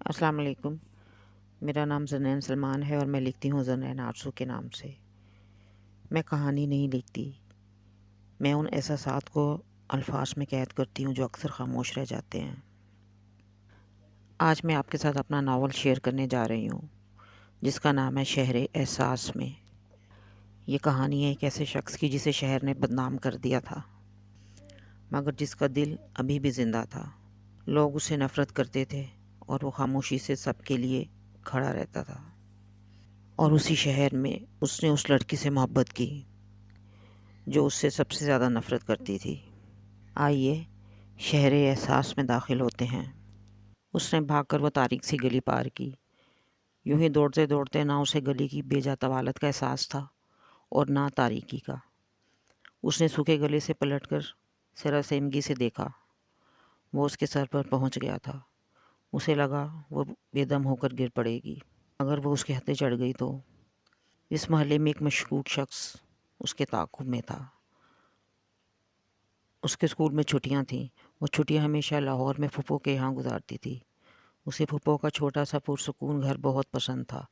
السلام علیکم۔ میرا نام زنین سلمان ہے اور میں لکھتی ہوں زنین آرزو کے نام سے۔ میں کہانی نہیں لکھتی، میں ان احساسات کو الفاظ میں قید کرتی ہوں جو اکثر خاموش رہ جاتے ہیں۔ آج میں آپ کے ساتھ اپنا ناول شیئر کرنے جا رہی ہوں جس کا نام ہے شہر احساس میں۔ یہ کہانی ہے ایک ایسے شخص کی جسے شہر نے بدنام کر دیا تھا، مگر جس کا دل ابھی بھی زندہ تھا۔ لوگ اسے نفرت کرتے تھے اور وہ خاموشی سے سب کے لیے کھڑا رہتا تھا۔ اور اسی شہر میں اس نے اس لڑکی سے محبت کی جو اس سے سب سے زیادہ نفرت کرتی تھی۔ آئیے شہر احساس میں داخل ہوتے ہیں۔ اس نے بھاگ کر وہ تاریک سی گلی پار کی۔ یوں ہی دوڑتے دوڑتے نہ اسے گلی کی بے جا طوالت کا احساس تھا اور نہ تاریکی کا۔ اس نے سوکھے گلے سے پلٹ کر سراسیمگی سے دیکھا۔ وہ اس کے سر پر پہنچ گیا تھا۔ اسے لگا وہ بے دم ہو کر گر پڑے گی۔ اگر وہ اس کے ہتھے چڑھ گئی تو؟ اس محلے میں ایک مشکوک شخص اس کے تعاقب میں تھا۔ اس کے اسکول میں چھٹیاں تھیں۔ وہ چھٹیاں ہمیشہ لاہور میں پھپھو کے یہاں گزارتی تھی۔ اسے پھپھو کا چھوٹا سا پرسکون گھر بہت پسند تھا۔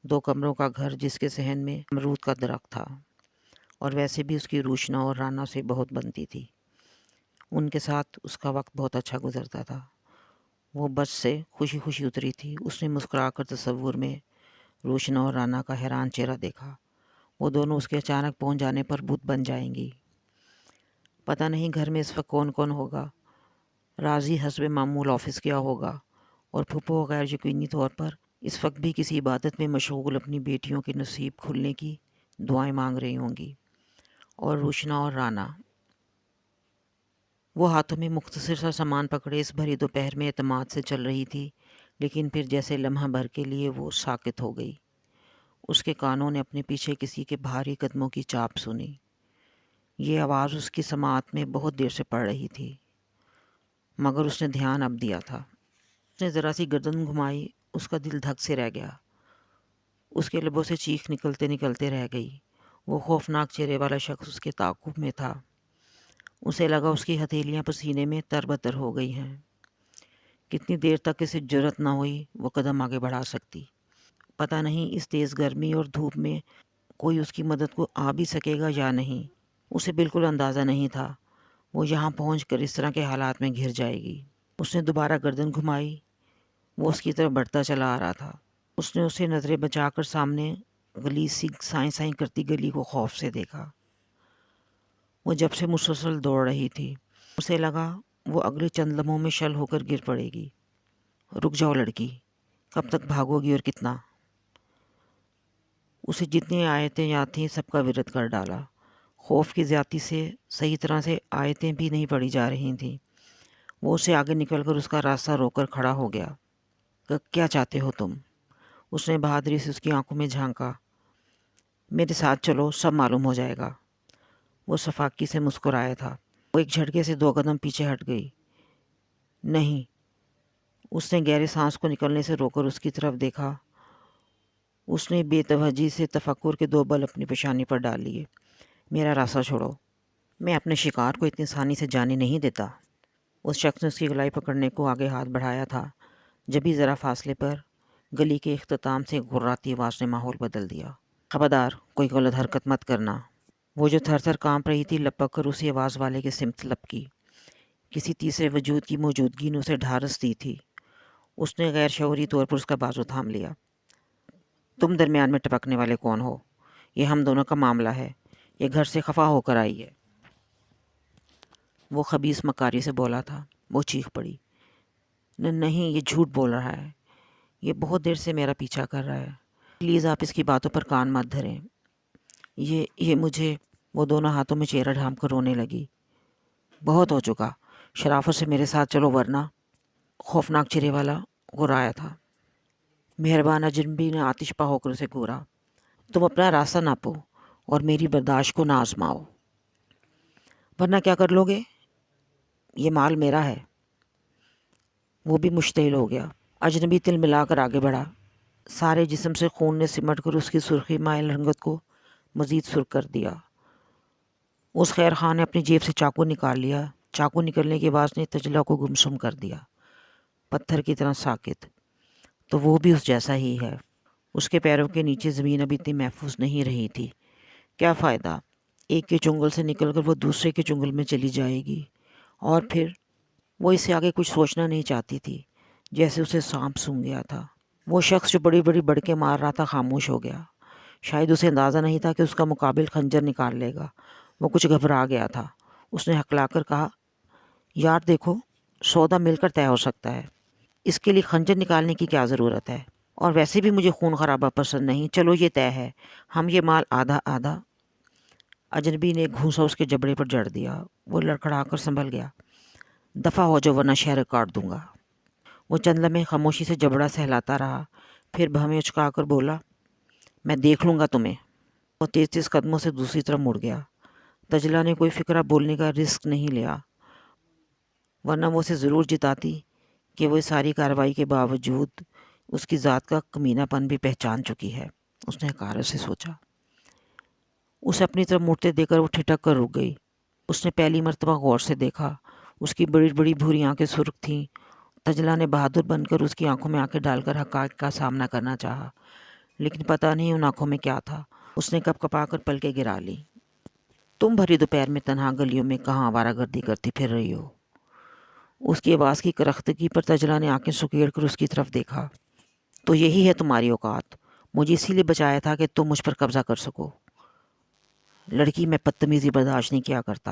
2 کمروں کا گھر جس کے صحن میں امرود کا درخت تھا، اور ویسے بھی اس کی روشنا اور رانا سے بہت بنتی تھی۔ ان کے ساتھ اس کا وقت بہت اچھا گزرتا تھا۔ وہ بس سے خوشی خوشی اتری تھی۔ اس نے مسکرا کر تصور میں روشنا اور رانا کا حیران چہرہ دیکھا۔ وہ دونوں اس کے اچانک پہنچ جانے پر بت بن جائیں گی۔ پتہ نہیں گھر میں اس وقت کون کون ہوگا۔ راضی حسب معمول آفس گیا ہوگا اور پھپھو غیر یقینی طور پر اس وقت بھی کسی عبادت میں مشغول اپنی بیٹیوں کے نصیب کھلنے کی دعائیں مانگ رہی ہوں گی۔ اور روشنا اور رانا، وہ ہاتھوں میں مختصر سا سامان پکڑے اس بھری دوپہر میں اعتماد سے چل رہی تھی، لیکن پھر جیسے لمحہ بھر کے لیے وہ ساکت ہو گئی۔ اس کے کانوں نے اپنے پیچھے کسی کے بھاری قدموں کی چاپ سنی۔ یہ آواز اس کی سماعت میں بہت دیر سے پڑ رہی تھی، مگر اس نے دھیان اب دیا تھا۔ اس نے ذرا سی گردن گھمائی۔ اس کا دل دھک سے رہ گیا۔ اس کے لبوں سے چیخ نکلتے نکلتے رہ گئی۔ وہ خوفناک چہرے والا شخص اس کے تعاقب میں تھا۔ اسے لگا اس کی ہتھیلیاں پسینے میں تربتر ہو گئی ہیں۔ کتنی دیر تک اسے جرأت نہ ہوئی وہ قدم آگے بڑھا سکتی۔ پتہ نہیں اس تیز گرمی اور دھوپ میں کوئی اس کی مدد کو آ بھی سکے گا یا نہیں۔ اسے بالکل اندازہ نہیں تھا وہ یہاں پہنچ کر اس طرح کے حالات میں گھر جائے گی۔ اس نے دوبارہ گردن گھمائی۔ وہ اس کی طرف بڑھتا چلا آ رہا تھا۔ اس نے اسے نظریں بچا کر سامنے غلیظ سی سائیں سائیں کرتی گلی کو خوف سے دیکھا۔ وہ جب سے مسلسل دوڑ رہی تھی، اسے لگا وہ اگلے چند لمحوں میں شل ہو کر گر پڑے گی۔ رک جاؤ لڑکی، کب تک بھاگو گی اور کتنا؟ اسے جتنی آیتیں یاد تھیں سب کا ورد کر ڈالا۔ خوف کی زیادتی سے صحیح طرح سے آیتیں بھی نہیں پڑھی جا رہی تھیں۔ وہ اسے آگے نکل کر اس کا راستہ روک کر کھڑا ہو گیا۔ کیا چاہتے ہو تم؟ اس نے بہادری سے اس کی آنکھوں میں جھانکا۔ میرے ساتھ چلو، سب معلوم ہو جائے گا۔ وہ شفاقی سے مسکرایا تھا۔ وہ ایک جھٹکے سے 2 قدم پیچھے ہٹ گئی۔ نہیں۔ اس نے گہرے سانس کو نکلنے سے روک کر اس کی طرف دیکھا۔ اس نے بے توجہی سے تفکر کے 2 بل اپنی پیشانی پر ڈال لیے۔ میرا راستہ چھوڑو، میں اپنے شکار کو اتنی آسانی سے جانے نہیں دیتا۔ اس شخص نے اس کی گلائی پکڑنے کو آگے ہاتھ بڑھایا تھا، جبھی ذرا فاصلے پر گلی کے اختتام سے گھراتی آواز نے ماحول بدل دیا۔ خبردار، کوئی غلط حرکت مت کرنا۔ وہ جو تھر تھر کانپ رہی تھی لپک کر اسی آواز والے کے سمت لپکی۔ کسی تیسرے وجود کی موجودگی نے اسے ڈھارس دی تھی۔ اس نے غیر شعوری طور پر اس کا بازو تھام لیا۔ تم درمیان میں ٹپکنے والے کون ہو؟ یہ ہم دونوں کا معاملہ ہے۔ یہ گھر سے خفا ہو کر آئی ہے۔ وہ خبیث مکاری سے بولا تھا۔ وہ چیخ پڑی۔ نہیں، یہ جھوٹ بول رہا ہے۔ یہ بہت دیر سے میرا پیچھا کر رہا ہے۔ پلیز آپ اس کی باتوں پر کان مت دھریں۔ یہ مجھے… وہ دونوں ہاتھوں میں چہرہ ڈھانپ کر رونے لگی۔ بہت ہو چکا، شرافت سے میرے ساتھ چلو ورنہ… خوفناک چہرے والا گرایا تھا۔ مہربان اجنبی نے آتش پا ہو کر اسے گورا۔ تم اپنا راستہ ناپو اور میری برداشت کو نہ آزماؤ، ورنہ کیا کر لو گے؟ یہ مال میرا ہے۔ وہ بھی مشتعل ہو گیا۔ اجنبی تل ملا کر آگے بڑھا۔ سارے جسم سے خون نے سمٹ کر اس کی سرخی مائل رنگت کو مزید سرخ کر دیا۔ اس خیر خواہ نے اپنی جیب سے چاقو نکال لیا۔ چاقو نکلنے کی آواز نے تجلا کو گمسم کر دیا۔ پتھر کی طرح ساکت۔ تو وہ بھی اس جیسا ہی ہے۔ اس کے پیروں کے نیچے زمین اب اتنی محفوظ نہیں رہی تھی۔ کیا فائدہ، ایک کے چنگل سے نکل کر وہ دوسرے کے چنگل میں چلی جائے گی، اور پھر وہ اس سے آگے کچھ سوچنا نہیں چاہتی تھی، جیسے اسے سانپ سونگھ گیا تھا۔ وہ شخص جو بڑی بڑی بڑکیں مار رہا تھا خاموش ہو گیا۔ شاید اسے اندازہ نہیں تھا کہ اس کا مقابل خنجر نکال لے گا۔ وہ کچھ گھبرا گیا تھا۔ اس نے ہکلا کر کہا، یار دیکھو، سودا مل کر طے ہو سکتا ہے، اس کے لیے خنجر نکالنے کی کیا ضرورت ہے؟ اور ویسے بھی مجھے خون خرابہ پسند نہیں۔ چلو یہ طے ہے، ہم یہ مال آدھا آدھا۔ اجنبی نے ایک گھونسا اس کے جبڑے پر جڑ دیا۔ وہ لڑکھڑا کر سنبھل گیا۔ دفع ہو جو ورنہ شہر کاٹ دوں گا۔ وہ چند لمحے خاموشی سے جبڑا سہلاتا رہا، پھر بھویں اچکا کر بولا، میں دیکھ لوں گا تمہیں۔ وہ تیز تیز قدموں سے دوسری طرف مڑ گیا۔ تجلا نے کوئی فکرہ بولنے کا رسک نہیں لیا، ورنہ وہ اسے ضرور جتاتی کہ وہ اس ساری کارروائی کے باوجود اس کی ذات کا کمینہ پن بھی پہچان چکی ہے۔ اس نے حقارت سے سوچا۔ اسے اپنی طرف مڑتے دیکھ کر وہ ٹھٹک کر رک گئی۔ اس نے پہلی مرتبہ غور سے دیکھا۔ اس کی بڑی بڑی بھوری آنکھیں سرخ تھیں۔ تجلا نے بہادر بن کر اس کی آنکھوں میں آنکھیں ڈال کر حقائق کا سامنا کرنا چاہا، لیکن پتہ نہیں ان آنکھوں میں کیا تھا۔ اس نے کپ کپا کر پلکیں گرا لی۔ تم بھری دوپہر میں تنہا گلیوں میں کہاں آوارہ گردی کرتی پھر رہی ہو؟ اس کی آواز کی کرختگی پر تجلا نے آنکھیں سکیڑ کر اس کی طرف دیکھا۔ تو یہی ہے تمہاری اوقات؟ مجھے اسی لیے بچایا تھا کہ تم مجھ پر قبضہ کر سکو۔ لڑکی، میں بدتمیزی برداشت نہیں کیا کرتا،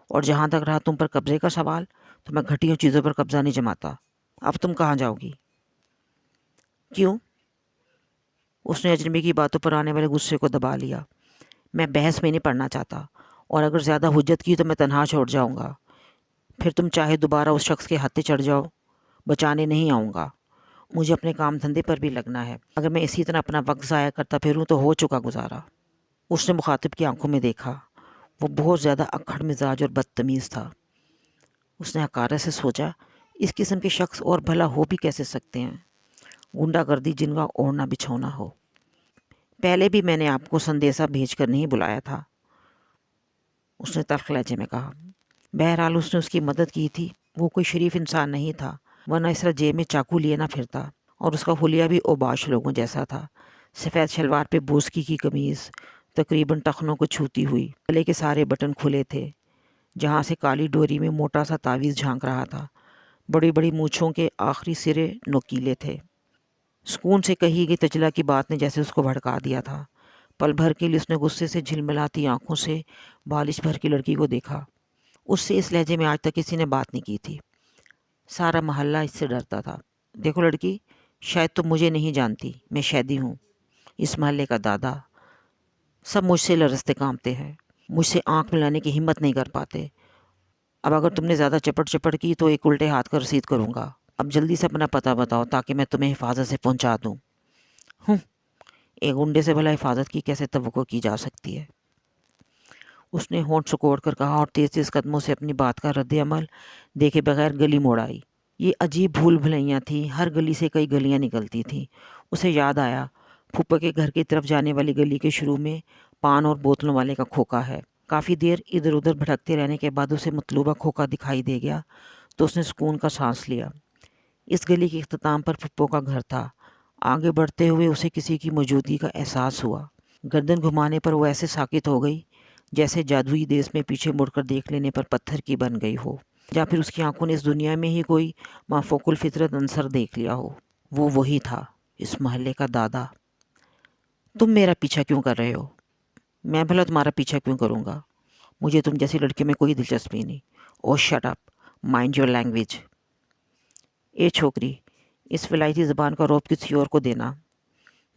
اور جہاں تک رہا تم پر قبضے کا سوال، تو میں گھٹیوں چیزوں پر قبضہ نہیں جماتا۔ اب تم کہاں جاؤ گی؟ کیوں؟ اس نے اجنبی کی باتوں پر آنے والے غصے کو دبا لیا۔ میں بحث میں نہیں پڑھنا چاہتا، اور اگر زیادہ حجت کی تو میں تنہا چھوڑ جاؤں گا۔ پھر تم چاہے دوبارہ اس شخص کے ہاتھے چڑھ جاؤ، بچانے نہیں آؤں گا۔ مجھے اپنے کام دھندے پر بھی لگنا ہے۔ اگر میں اسی طرح اپنا وقت ضائع کرتا پھروں تو ہو چکا گزارا۔ اس نے مخاطب کی آنکھوں میں دیکھا۔ وہ بہت زیادہ اکھڑ مزاج اور بدتمیز تھا۔ اس نے حقارت سے سوچا، اس قسم کے شخص اور بھلا ہو بھی کیسے سکتے ہیں؟ غنڈہ گردی جن کا اوڑھنا بچھونا ہو۔ پہلے بھی میں نے آپ کو سندیسہ بھیج کر نہیں بلایا تھا، اس نے تلخ لہجے میں کہا۔ بہرحال اس نے اس کی مدد کی تھی۔ وہ کوئی شریف انسان نہیں تھا، ورنہ اس طرح جیب میں چاقو لیے نہ پھرتا، اور اس کا حلیہ بھی اوباش لوگوں جیسا تھا۔ سفید شلوار پہ بوسکی کی قمیض تقریباً ٹخنوں کو چھوتی ہوئی، گلے کے سارے بٹن کھلے تھے، جہاں سے کالی ڈوری میں موٹا سا تعویذ جھانک رہا تھا۔ بڑی بڑی مونچھوں کے آخری سرے نوکیلے تھے۔ سکون سے کہی گئی تجلا کی بات نے جیسے اس کو بھڑکا دیا تھا۔ پل بھر کے لیے اس نے غصے سے جھلملاتی آنکھوں سے بالش بھر کی لڑکی کو دیکھا۔ اس سے اس لہجے میں آج تک کسی نے بات نہیں کی تھی۔ سارا محلہ اس سے ڈرتا تھا۔ دیکھو لڑکی، شاید تم مجھے نہیں جانتی، میں شیدی ہوں، اس محلے کا دادا۔ سب مجھ سے لرزتے کامتے ہیں، مجھ سے آنکھ ملانے کی ہمت نہیں کر پاتے۔ اب اگر تم نے زیادہ چپٹ چپٹ کی تو ایک الٹے ہاتھ کا رسید کروں گا۔ اب جلدی سے اپنا پتہ بتاؤ تاکہ میں تمہیں حفاظت سے پہنچا دوں۔ ایک گنڈے سے بھلا حفاظت کی کیسے توقع کی جا سکتی ہے؟ اس نے ہونٹ سکوڑ کر کہا، اور تیز تیز قدموں سے اپنی بات کا رد عمل دیکھے بغیر گلی موڑ آئی۔ یہ عجیب بھول بھلائیاں تھیں، ہر گلی سے کئی گلیاں نکلتی تھیں۔ اسے یاد آیا، پھوپھا کے گھر کی طرف جانے والی گلی کے شروع میں پان اور بوتلوں والے کا کھوکا ہے۔ کافی دیر ادھر ادھر بھٹکتے رہنے کے بعد اسے مطلوبہ کھوکا دکھائی دے گیا تو اس نے سکون کا سانس لیا۔ اس گلی کے اختتام پر پھپھو کا گھر تھا۔ آگے بڑھتے ہوئے اسے کسی کی موجودگی کا احساس ہوا۔ گردن گھمانے پر وہ ایسے ساکت ہو گئی جیسے جادوئی دیس میں پیچھے مڑ کر دیکھ لینے پر پتھر کی بن گئی ہو، یا پھر اس کی آنکھوں نے اس دنیا میں ہی کوئی مافوق الفطرت عنصر دیکھ لیا ہو۔ وہ وہی تھا، اس محلے کا دادا۔ تم میرا پیچھا کیوں کر رہے ہو؟ میں بھلا تمہارا پیچھا کیوں کروں گا؟ مجھے تم جیسی لڑکی میں کوئی دلچسپی نہیں۔ Oh shut up, mind your language. اے چھوکری، اس ولایتی زبان کا روب کسی اور کو دینا۔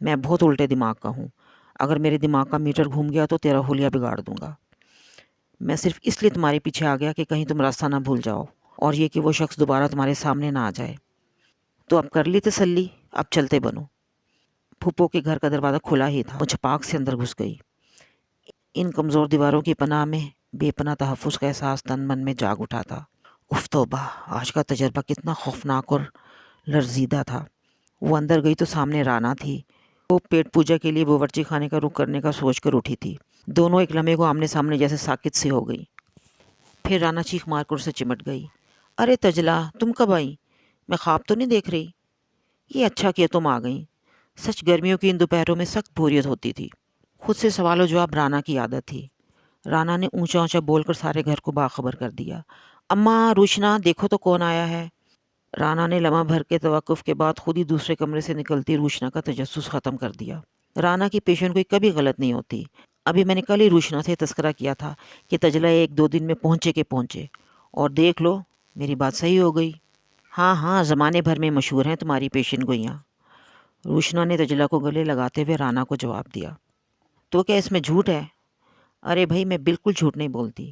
میں بہت الٹے دماغ کا ہوں، اگر میرے دماغ کا میٹر گھوم گیا تو تیرا حلیہ بگاڑ دوں گا۔ میں صرف اس لیے تمہارے پیچھے آ گیا کہ کہیں تم راستہ نہ بھول جاؤ، اور یہ کہ وہ شخص دوبارہ تمہارے سامنے نہ آ جائے۔ تو اب کر لی تسلی، اب چلتے بنو۔ پھپھو کے گھر کا دروازہ کھلا ہی تھا۔ وہ چھپاک سے اندر گھس گئی۔ ان کمزور دیواروں کی پناہ میں بے پناہ تحفظ کا احساس تن من میں جاگ اٹھا تھا۔ اف توبہ، آج کا تجربہ کتنا خوفناک اور لرزیدہ تھا۔ وہ اندر گئی تو سامنے رانا تھی۔ وہ پیٹ پوجا کے لیے باورچی خانے کا رخ کرنے کا سوچ کر اٹھی تھی۔ دونوں ایک لمحے کو آمنے سامنے جیسے ساکت سے ہو گئی۔ پھر رانا چیخ مار کر اسے چمٹ گئی۔ ارے تجلا، تم کب آئی؟ میں خواب تو نہیں دیکھ رہی؟ یہ اچھا کیا تم آ گئیں۔ سچ گرمیوں کی ان دوپہروں میں سخت بوریت ہوتی تھی۔ خود سے سوال و جواب رانا کی عادت تھی۔ رانا نے اونچا اونچا بول کر سارے گھر کو باخبر کر دیا۔ اماں، روشنا، دیکھو تو کون آیا ہے۔ رانا نے لمحہ بھر کے توقف کے بعد خود ہی دوسرے کمرے سے نکلتی روشنا کا تجسس ختم کر دیا۔ رانا کی پیشن کوئی کبھی غلط نہیں ہوتی۔ ابھی میں نے کل ہی روشنا سے تذکرہ کیا تھا کہ تجلا 1-2 دن میں پہنچے کے پہنچے، اور دیکھ لو میری بات صحیح ہو گئی۔ ہاں ہاں، زمانے بھر میں مشہور ہیں تمہاری پیشن گوئیاں، روشنا نے تجلا کو گلے لگاتے ہوئے رانا کو جواب دیا۔ تو کیا اس میں جھوٹ ہے؟ ارے بھائی، میں بالکل جھوٹ نہیں بولتی۔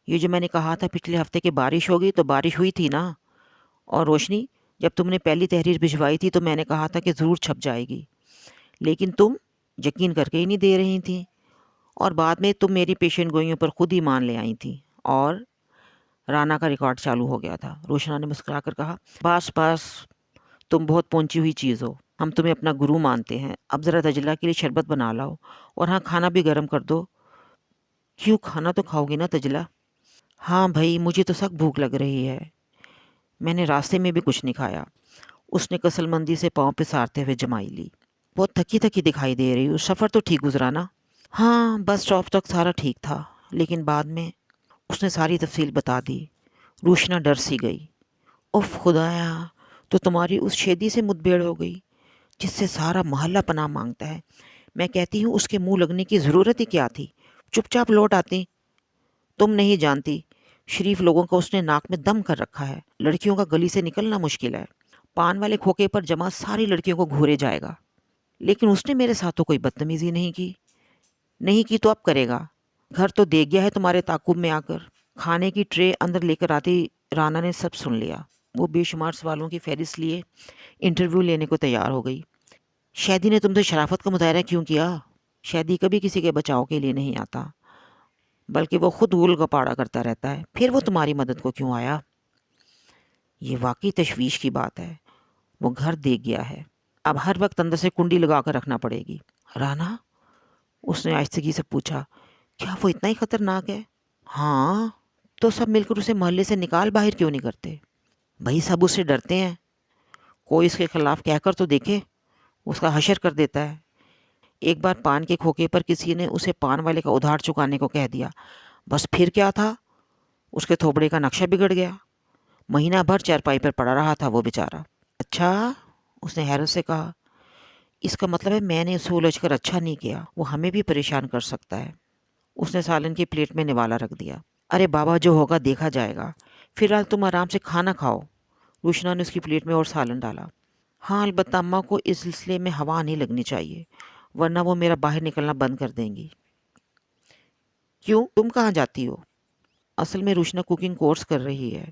یہ جو میں نے کہا تھا پچھلے ہفتے کہ بارش ہوگی، تو بارش ہوئی تھی نا۔ اور روشنی، جب تم نے پہلی تحریر بھجوائی تھی تو میں نے کہا تھا کہ ضرور چھپ جائے گی، لیکن تم یقین کر کے ہی نہیں دے رہی تھیں، اور بعد میں تم میری پیشن گوئیوں پر خود ہی مان لے آئی تھیں۔ اور رانا کا ریکارڈ چالو ہو گیا تھا۔ روشنا نے مسکرا کر کہا، بس بس، تم بہت پہنچی ہوئی چیز ہو، ہم تمہیں اپنا گرو مانتے ہیں۔ اب ذرا تجلا کے لیے شربت بنا لاؤ، اور ہاں، کھانا بھی گرم کر دو۔ کیوں، کھانا تو کھاؤ گی نا تجلا؟ ہاں بھائی، مجھے تو سخت بھوک لگ رہی ہے، میں نے راستے میں بھی کچھ نہیں کھایا۔ اس نے کسل مندی سے پاؤں پہ سارتے ہوئے جمائی لی۔ بہت تھکی تھکی دکھائی دے رہی ہو، سفر تو ٹھیک گزرا نا؟ ہاں، بس اسٹاپ تک سارا ٹھیک تھا، لیکن بعد میں اس نے ساری تفصیل بتا دی۔ روشنا ڈر سی گئی۔ اف خدایا، تو تمہاری اس شیدی سے مدبھیڑ ہو گئی جس سے سارا محلہ پناہ مانگتا ہے۔ میں کہتی ہوں اس کے منہ لگنے کی ضرورت ہی کیا تھی، چپ چاپ لوٹ آتی۔ تم نہیں جانتی، شریف لوگوں کو اس نے ناک میں دم کر رکھا ہے، لڑکیوں کا گلی سے نکلنا مشکل ہے۔ پان والے کھوکے پر جمع ساری لڑکیوں کو گھورے جائے گا۔ لیکن اس نے میرے ساتھ تو کوئی بدتمیزی نہیں کی۔ نہیں کی تو اب کرے گا۔ گھر تو دیکھ گیا ہے تمہارے تعاقب میں آ کر۔ کھانے کی ٹرے اندر لے کر آتی رانا نے سب سن لیا۔ وہ بے شمار سوالوں کی فہرست لیے انٹرویو لینے کو تیار ہو گئی۔ شیدی نے تم سے شرافت کا مظاہرہ کیوں کیا؟ شیدی کبھی کسی کے بچاؤ کے لیے نہیں آتا، بلکہ وہ خود گول گپاڑا کرتا رہتا ہے۔ پھر وہ تمہاری مدد کو کیوں آیا؟ یہ واقعی تشویش کی بات ہے۔ وہ گھر دیکھ گیا ہے، اب ہر وقت اندر سے کنڈی لگا کر رکھنا پڑے گی۔ رانا، اس نے آہستگی سے پوچھا، کیا وہ اتنا ہی خطرناک ہے؟ ہاں، تو سب مل کر اسے محلے سے نکال باہر کیوں نہیں کرتے؟ بھائی، سب اس سے ڈرتے ہیں، کوئی اس کے خلاف کہہ کر تو دیکھے، اس کا حشر کر دیتا ہے۔ ایک بار پان کے کھوکے پر کسی نے اسے پان والے کا ادھار چکانے کو کہہ دیا، بس پھر کیا تھا، اس کے تھوبڑے کا نقشہ بگڑ گیا۔ مہینہ بھر چارپائی پر پڑا رہا تھا وہ بیچارہ۔ اچھا، اس نے حیرت سے کہا، اس کا مطلب ہے میں نے اسے الجھ کر اچھا نہیں کیا، وہ ہمیں بھی پریشان کر سکتا ہے۔ اس نے سالن کی پلیٹ میں نوالا رکھ دیا۔ ارے بابا، جو ہوگا دیکھا جائے گا، فی الحال تم آرام سے کھانا کھاؤ۔ روشنا نے اس کی پلیٹ میں اور سالن ڈالا۔ ہاں، البتہ اماں کو اس سلسلے میں ہوا نہیں لگنی چاہیے، ورنہ وہ میرا باہر نکلنا بند کر دیں گی۔ کیوں، تم کہاں جاتی ہو؟ اصل میں روشنا کوکنگ کورس کر رہی ہے،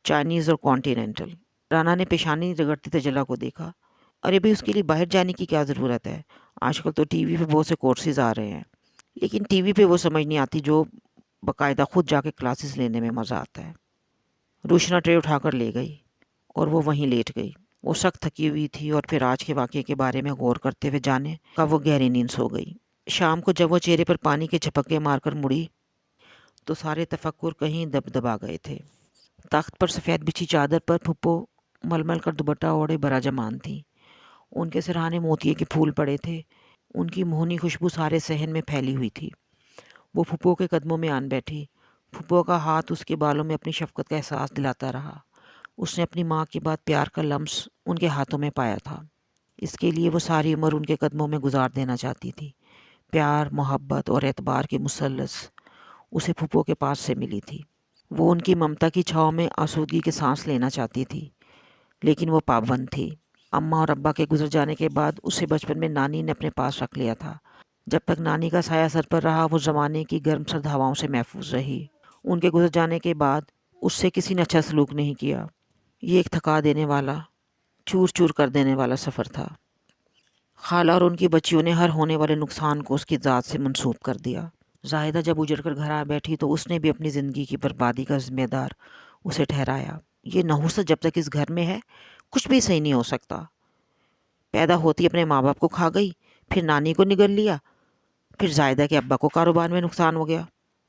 چائنیز اور کانٹیننٹل۔ رانا نے پیشانی رگڑتی تجلا کو دیکھا۔ ارے بھائی، اس کے لیے باہر جانے کی کیا ضرورت ہے؟ آج کل تو ٹی وی پہ بہت سے کورسز آ رہے ہیں، لیکن ٹی وی پہ وہ سمجھ نہیں آتی جو باقاعدہ خود جا کے کلاسز لینے میں مزہ آتا ہے۔ روشنا ٹرے اٹھا کر لے گئی اور وہ وہیں لیٹ گئی۔ وہ سخت تھکی ہوئی تھی اور پھر آج کے واقعے کے بارے میں غور کرتے ہوئے جانے کا وہ گہری نیند سو گئی۔ شام کو جب وہ چہرے پر پانی کے جھپکے مار کر مڑی تو سارے تفکر کہیں دب دبا گئے تھے۔ تخت پر سفید بچھی چادر پر پھپھو مل مل کر دوپٹہ اوڑھے براجمان تھیں۔ ان کے سرہانے موتیے کے پھول پڑے تھے، ان کی موہنی خوشبو سارے صحن میں پھیلی ہوئی تھی۔ وہ پھپھو کے قدموں میں آن بیٹھی۔ پھپھو کا ہاتھ اس کے بالوں میں اپنی شفقت کا احساس دلاتا رہا۔ اس نے اپنی ماں کے بعد پیار کا لمس ان کے ہاتھوں میں پایا تھا۔ اس کے لیے وہ ساری عمر ان کے قدموں میں گزار دینا چاہتی تھی۔ پیار، محبت اور اعتبار کی مثلث اسے پھپھو کے پاس سے ملی تھی۔ وہ ان کی ممتا کی چھاؤں میں آسودگی کے سانس لینا چاہتی تھی، لیکن وہ پابند تھی۔ اماں اور ابا کے گزر جانے کے بعد اسے بچپن میں نانی نے اپنے پاس رکھ لیا تھا۔ جب تک نانی کا سایہ سر پر رہا وہ زمانے کی گرم سرد ہواؤں سے محفوظ رہی۔ ان کے گزر جانے کے بعد اس سے کسی نے اچھا سلوک نہیں کیا۔ یہ ایک تھکا دینے والا، چور چور کر دینے والا سفر تھا۔ خالہ اور ان کی بچیوں نے ہر ہونے والے نقصان کو اس کی ذات سے منسوب کر دیا۔ زاہدہ جب اجڑ کر گھر آ بیٹھی تو اس نے بھی اپنی زندگی کی بربادی کا ذمہ دار اسے ٹھہرایا۔ یہ نحوست جب تک اس گھر میں ہے کچھ بھی صحیح نہیں ہو سکتا۔ پیدا ہوتی اپنے ماں باپ کو کھا گئی، پھر نانی کو نگل لیا، پھر زاہدہ کے ابا کو کاروبار میں نقصان ہو گیا،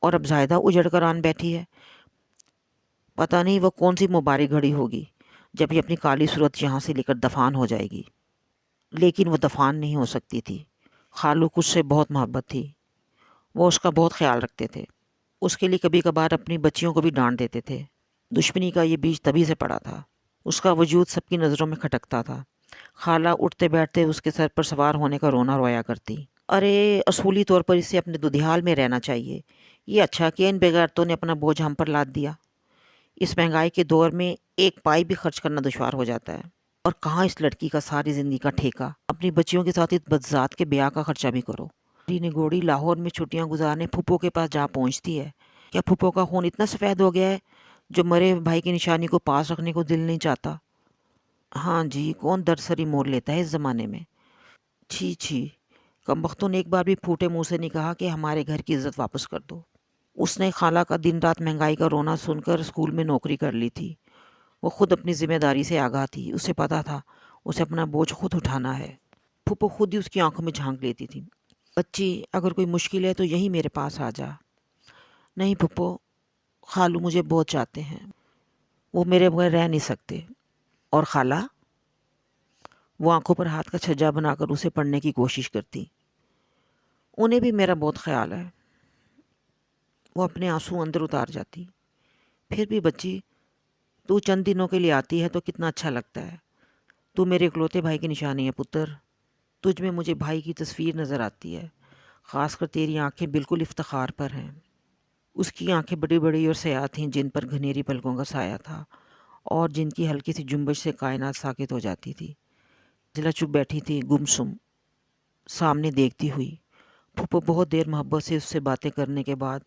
اور اب زاہدہ اجڑ کر آن بیٹھی ہے۔ پتہ نہیں وہ کون سی مبارک گھڑی ہوگی جب یہ اپنی کالی صورت یہاں سے لے کر دفان ہو جائے گی۔ لیکن وہ دفان نہیں ہو سکتی تھی۔ خالو کو اس سے بہت محبت تھی، وہ اس کا بہت خیال رکھتے تھے، اس کے لیے کبھی کبھار اپنی بچیوں کو بھی ڈانٹ دیتے تھے۔ دشمنی کا یہ بیج تبھی سے پڑا تھا۔ اس کا وجود سب کی نظروں میں کھٹکتا تھا۔ خالہ اٹھتے بیٹھتے اس کے سر پر سوار ہونے کا رونا رویا کرتی۔ ارے اصولی طور پر اسے اپنے دودھیال میں رہنا چاہیے، یہ اچھا کیا ان بےغیرتوں نے اپنا بوجھ ہم پر لاد دیا۔ اس مہنگائی کے دور میں ایک پائی بھی خرچ کرنا دشوار ہو جاتا ہے، اور کہاں اس لڑکی کا ساری زندگی کا ٹھیکہ۔ اپنی بچیوں کے ساتھ اس بدذات کے بیاہ کا خرچہ بھی کرو۔ نے گوڑی لاہور میں چھٹیاں گزارنے پھپھو کے پاس جا پہنچتی ہے۔ کیا پھپھو کا خون اتنا سفید ہو گیا ہے جو مرے بھائی کی نشانی کو پاس رکھنے کو دل نہیں چاہتا؟ ہاں جی، کون درد سری مور لیتا ہے اس زمانے میں؟ چھی چھی، کمبختوں نے ایک بار بھی پھوٹے منہ سے نہیں کہا کہ ہمارے گھر کی عزت واپس کر دو۔ اس نے خالہ کا دن رات مہنگائی کا رونا سن کر اسکول میں نوکری کر لی تھی۔ وہ خود اپنی ذمہ داری سے آگاہ تھی، اسے پتا تھا اسے اپنا بوجھ خود اٹھانا ہے۔ پھپھو خود ہی اس کی آنکھوں میں جھانک لیتی تھی۔ بچی، اگر کوئی مشکل ہے تو یہی میرے پاس آ جا۔ نہیں پھپھو، خالو مجھے بہت چاہتے ہیں، وہ میرے بغیر رہ نہیں سکتے۔ اور خالہ؟ وہ آنکھوں پر ہاتھ کا چھجا بنا کر اسے پڑھنے کی کوشش کرتی۔ انہیں بھی میرا بہت خیال ہے۔ وہ اپنے آنسو اندر اتار جاتی۔ پھر بھی بچی، تو چند دنوں کے لیے آتی ہے تو کتنا اچھا لگتا ہے۔ تو میرے اکلوتے بھائی کی نشانی ہے پتر۔ تجھ میں مجھے بھائی کی تصویر نظر آتی ہے، خاص کر تیری آنکھیں بالکل افتخار پر ہیں۔ اس کی آنکھیں بڑی بڑی اور سیاہ تھیں جن پر گھنیری پلکوں کا سایہ تھا، اور جن کی ہلکی سی جنبش سے کائنات ساکت ہو جاتی تھی۔ ضلع چپ بیٹھی تھی، گمسم، سامنے دیکھتی ہوئی۔ پھپھو بہت دیر محبت سے اس سے باتیں کرنے کے بعد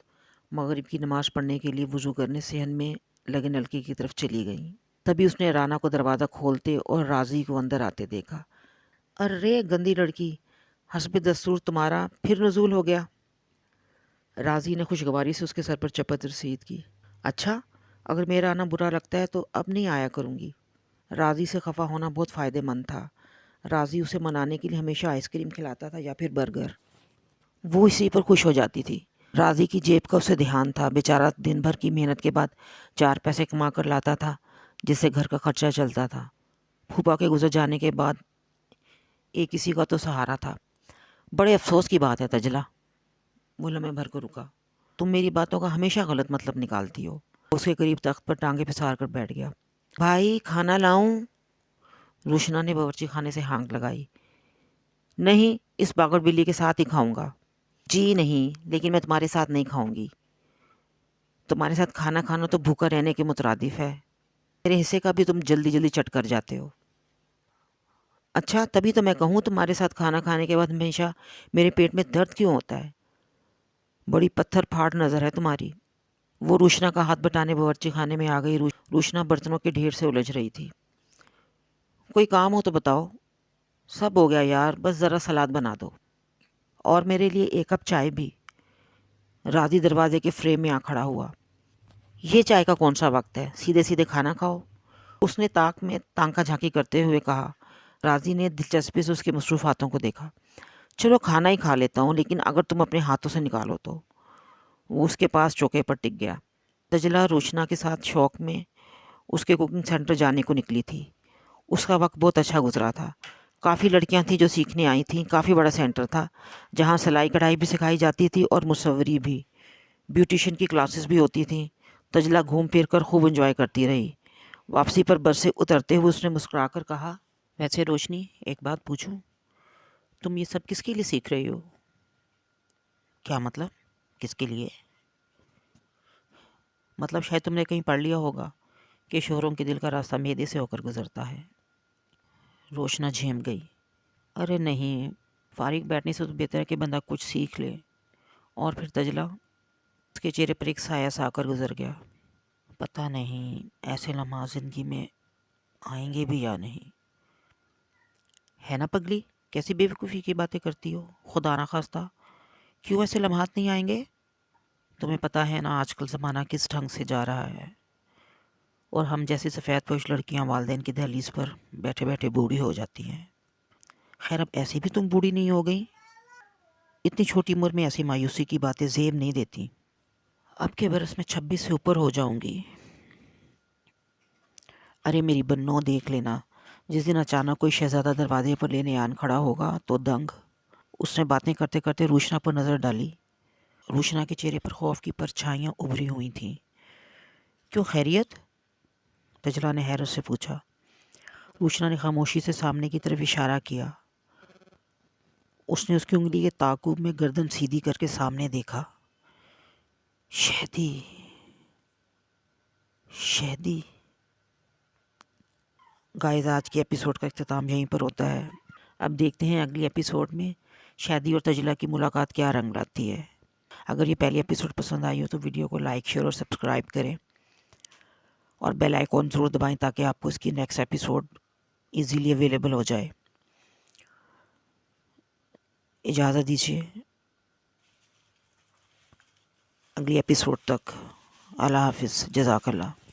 مغرب کی نماز پڑھنے کے لیے وضو کرنے صحن میں لگے نلکے کی طرف چلی گئیں۔ تبھی اس نے رانا کو دروازہ کھولتے اور راضی کو اندر آتے دیکھا۔ ارے گندی لڑکی، حسب دستور تمہارا پھر نزول ہو گیا۔ راضی نے خوشگواری سے اس کے سر پر چپت رسید کی۔ اچھا، اگر میرا آنا برا لگتا ہے تو اب نہیں آیا کروں گی۔ راضی سے خفا ہونا بہت فائدہ مند تھا۔ راضی اسے منانے کے لیے ہمیشہ آئس کریم کھلاتا تھا یا پھر برگر۔ وہ اسی پر خوش ہو جاتی تھی۔ راضی کی جیب کا اسے دھیان تھا، بیچارہ دن بھر کی محنت کے بعد 4 پیسے کما کر لاتا تھا جس سے گھر کا خرچہ چلتا تھا۔ پھوپھا کے گزر جانے کے بعد ایک کسی کا تو سہارا تھا۔ بڑے افسوس کی بات ہے تجلا۔ وہ لمحے بھر کو رکا۔ تم میری باتوں کا ہمیشہ غلط مطلب نکالتی ہو۔ اس کے قریب تخت پر ٹانگیں پسار کر بیٹھ گیا۔ بھائی کھانا لاؤں؟ روشنا نے باورچی خانے سے ہانک لگائی۔ نہیں، اس باگڑ بلی کے ساتھ ہی کھاؤں گا۔ جی نہیں، لیکن میں تمہارے ساتھ نہیں کھاؤں گی۔ تمہارے ساتھ کھانا کھانا تو بھوکا رہنے کے مترادف ہے۔ میرے حصے کا بھی تم جلدی جلدی چٹ کر جاتے ہو۔ اچھا، تبھی تو میں کہوں تمہارے ساتھ کھانا کھانے کے بعد ہمیشہ میرے پیٹ میں درد کیوں ہوتا ہے؟ بڑی پتھر پھاڑ نظر ہے تمہاری۔ وہ روشنا کا ہاتھ بٹانے باورچی خانے میں آ گئی۔ روشنا برتنوں کے ڈھیر سے الجھ رہی تھی۔ کوئی کام ہو تو بتاؤ۔ سب ہو گیا یار، بس ذرا سلاد بنا دو، اور میرے لیے 1 کپ چائے بھی۔ راضی دروازے کے فریم میں آ کھڑا ہوا۔ یہ چائے کا کون سا وقت ہے؟ سیدھے سیدھے کھانا کھاؤ، اس نے طاق میں تانکا جھانکی کرتے ہوئے کہا۔ راضی نے دلچسپی سے اس کے مصروف ہاتھوں کو دیکھا۔ چلو کھانا ہی کھا لیتا ہوں، لیکن اگر تم اپنے ہاتھوں سے نکالو تو۔ وہ اس کے پاس چوکے پر ٹک گیا۔ تجلا روشنا کے ساتھ شوق میں اس کے کوکنگ سینٹر جانے کو نکلی تھی۔ اس کا وقت بہت اچھا گزرا تھا۔ کافی لڑکیاں تھیں جو سیکھنے آئی تھیں۔ کافی بڑا سینٹر تھا جہاں سلائی کڑھائی بھی سکھائی جاتی تھی اور مصوری بھی۔ بیوٹیشین کی کلاسز بھی ہوتی تھیں۔ تجلا گھوم پھر کر خوب انجوائے کرتی رہی۔ واپسی پر بس سے اترتے ہوئے اس نے مسکرا کر کہا، ویسے روشنی ایک بات پوچھوں؟ تم یہ سب کس کے لیے سیکھ رہی ہو؟ کیا مطلب؟ کس کے لیے؟ مطلب شاید تم نے کہیں پڑھ لیا ہوگا کہ شوہروں کے دل کا راستہ معدے سے ہو کر گزرتا ہے۔ روشنا جھیم گئی۔ ارے نہیں، فارغ بیٹھنے سے تو بہتر ہے کہ بندہ کچھ سیکھ لے۔ اور پھر تجلا؟ اس کے چہرے پر ایک سایہ سا آ کر گزر گیا۔ پتہ نہیں ایسے لمحات زندگی میں آئیں گے بھی یا نہیں۔ ہے نا پگلی، کیسی بے وقوفی کی باتیں کرتی ہو؟ خدا نخواستہ کیوں ایسے لمحات نہیں آئیں گے؟ تمہیں پتہ ہے نا آج کل زمانہ کس ڈھنگ سے جا رہا ہے، اور ہم جیسی سفید پوش لڑکیاں والدین کی دہلیز پر بیٹھے بیٹھے بوڑھی ہو جاتی ہیں۔ خیر اب ایسی بھی تم بوڑھی نہیں ہو گئی؟ اتنی چھوٹی عمر میں ایسی مایوسی کی باتیں زیب نہیں دیتی۔ اب کے برس میں 26 سے اوپر ہو جاؤں گی۔ ارے میری بنو دیکھ لینا، جس دن اچانک کوئی شہزادہ دروازے پر لینے آن کھڑا ہوگا تو دنگ۔ اس نے باتیں کرتے کرتے روشنا پر نظر ڈالی۔ روشنا کے چہرے پر خوف کی پرچھائیاں ابھری ہوئی تھیں۔ کیوں خیریت؟ تجلا نے حیرت سے پوچھا۔ روشنا نے خاموشی سے سامنے کی طرف اشارہ کیا۔ اس نے اس کی انگلی کے تعاقب میں گردن سیدھی کر کے سامنے دیکھا۔ شہدی، شہدی۔ گائز آج کے ایپیسوڈ کا اختتام یہیں پر ہوتا ہے۔ اب دیکھتے ہیں اگلی ایپیسوڈ میں شہدی اور تجلا کی ملاقات کیا رنگ لاتی ہے۔ اگر یہ پہلی ایپیسوڈ پسند آئی ہو تو ویڈیو کو لائک، شیئر اور سبسکرائب کریں، اور بیل آئیکن ضرور دبائیں تاکہ آپ کو اس کی نیکسٹ ایپیسوڈ ایزیلی اویلیبل ہو جائے۔ اجازت دیجیے اگلی ایپیسوڈ تک۔ اللہ حافظ، جزاک اللہ۔